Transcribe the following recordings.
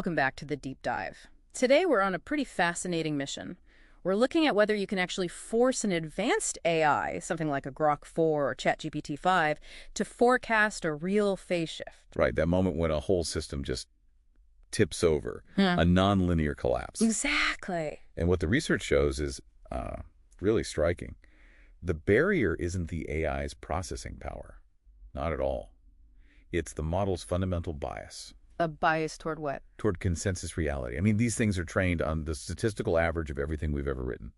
Welcome back to the deep dive. Today we're on a pretty fascinating mission. We're looking at whether you can actually force an advanced AI, something like a Grok 4 or ChatGPT 5, to forecast a real phase shift. Right, that moment when a whole system just tips over, Yeah. a nonlinear collapse. Exactly. And what the research shows is really striking. The barrier isn't the AI's processing power. Not at all. It's the model's fundamental bias. A bias toward what? Toward consensus reality. I mean, these things are trained on the statistical average of everything we've ever written.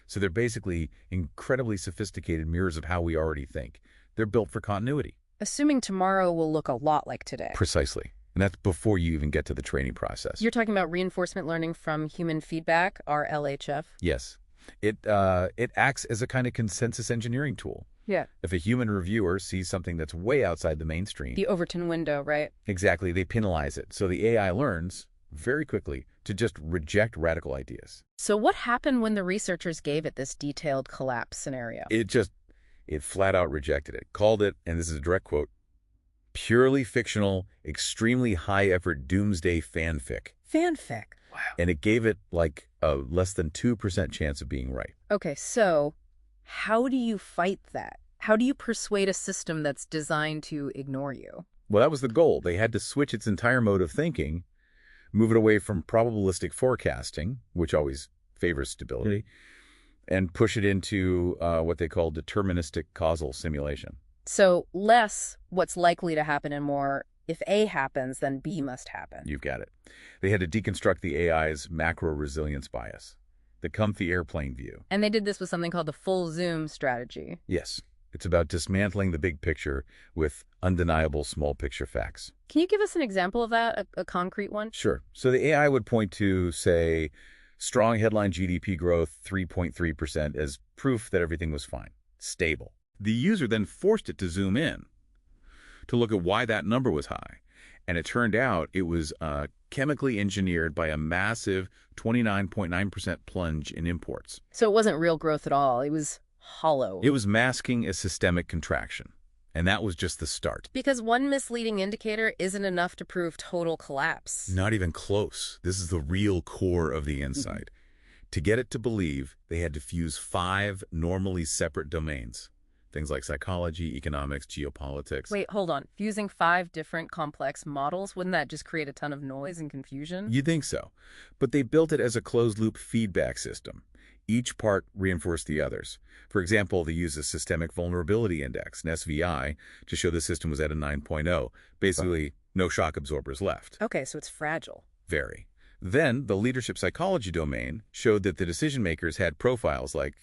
So they're basically incredibly sophisticated mirrors of how we already think. They're built for continuity. Assuming tomorrow will look a lot like today. Precisely. And that's before you even get to the training process. You're talking about reinforcement learning from human feedback, or LHF? Yes. It acts as a kind of consensus engineering tool. Yeah. If a human reviewer sees something that's way outside the mainstream, The Overton window, right? exactly, they penalize it. So the AI learns very quickly to just reject radical ideas. So what happened when the researchers gave it this detailed collapse scenario? It flat out rejected it, called it, and this is a direct quote, purely fictional, extremely high effort doomsday fanfic. Fanfic. Wow. And it gave it like a less than 2% chance of being right. Okay, so how do you fight that? How do you persuade a system that's designed to ignore you? Well, that was the goal. They had to switch its entire mode of thinking, move it away from probabilistic forecasting, which always favors stability, and push it into what they call deterministic causal simulation. So less what's likely to happen and more, if A happens, then B must happen. You've got it. They had to deconstruct the AI's macro resilience bias, the comfy airplane view. And they did this with something called the full zoom strategy. Yes, it's about dismantling the big picture with undeniable small picture facts. Can you give us an example of that, a concrete one? Sure. So the AI would point to, say, strong headline GDP growth, 3.3%, as proof that everything was fine, stable. The user then forced it to zoom in to look at why that number was high. And it turned out it was chemically engineered by a massive 29.9% plunge in imports. So it wasn't real growth at all. It was hollow. It was masking a systemic contraction. And that was just the start. Because one misleading indicator isn't enough to prove total collapse. Not even close. This is the real core of the insight. To get it to believe, they had to fuse 5 normally separate domains. Things like psychology, economics, geopolitics. Wait, hold on. Fusing 5 different complex models, wouldn't that just create a ton of noise and confusion? You'd think so. But they built it as a closed-loop feedback system. Each part reinforced the others. For example, they used a systemic vulnerability index, an SVI, to show the system was at a 9.0. Basically, no shock absorbers left. Okay, so it's fragile. Very. Then, the leadership psychology domain showed that the decision-makers had profiles like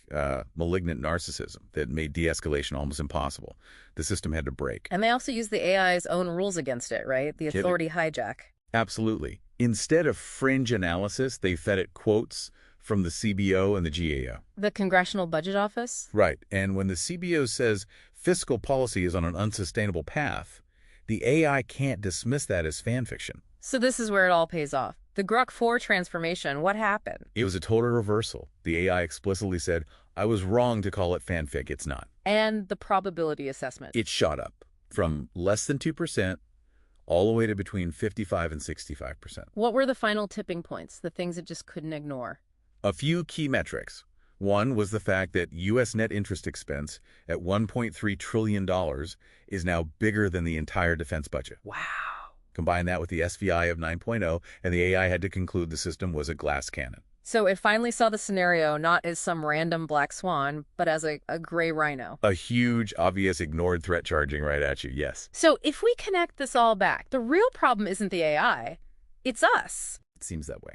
malignant narcissism that made de-escalation almost impossible. The system had to break. And they also use the AI's own rules against it, right? The authority hijack. Absolutely. Instead of fringe analysis, they fed it quotes from the CBO and the GAO. The Congressional Budget Office? Right. And when the CBO says fiscal policy is on an unsustainable path, the AI can't dismiss that as fan fiction. So this is where it all pays off. The Grok 4 transformation, what happened? It was a total reversal. The AI explicitly said, I was wrong to call it fanfic. It's not. And the probability assessment. It shot up from less than 2% all the way to between 55 and 65%. What were the final tipping points, the things it just couldn't ignore? A few key metrics. One was the fact that U.S. net interest expense at $1.3 trillion is now bigger than the entire defense budget. Wow. Combine that with the SVI of 9.0, and the AI had to conclude the system was a glass cannon. So it finally saw the scenario not as some random black swan, but as a gray rhino. A huge, obvious, ignored threat charging right at you, yes. So if we connect this all back, the real problem isn't the AI, it's us. It seems that way.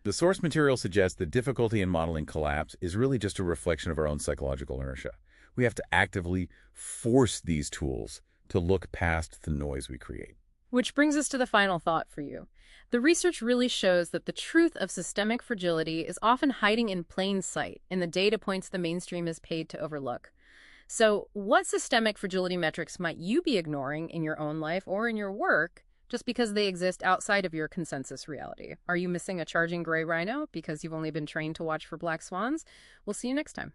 The source material suggests that difficulty in modeling collapse is really just a reflection of our own psychological inertia. We have to actively force these tools to look past the noise we create. Which brings us to the final thought for you. The research really shows that the truth of systemic fragility is often hiding in plain sight in the data points the mainstream is paid to overlook. So what systemic fragility metrics might you be ignoring in your own life or in your work just because they exist outside of your consensus reality? Are you missing a charging gray rhino because you've only been trained to watch for black swans? We'll see you next time.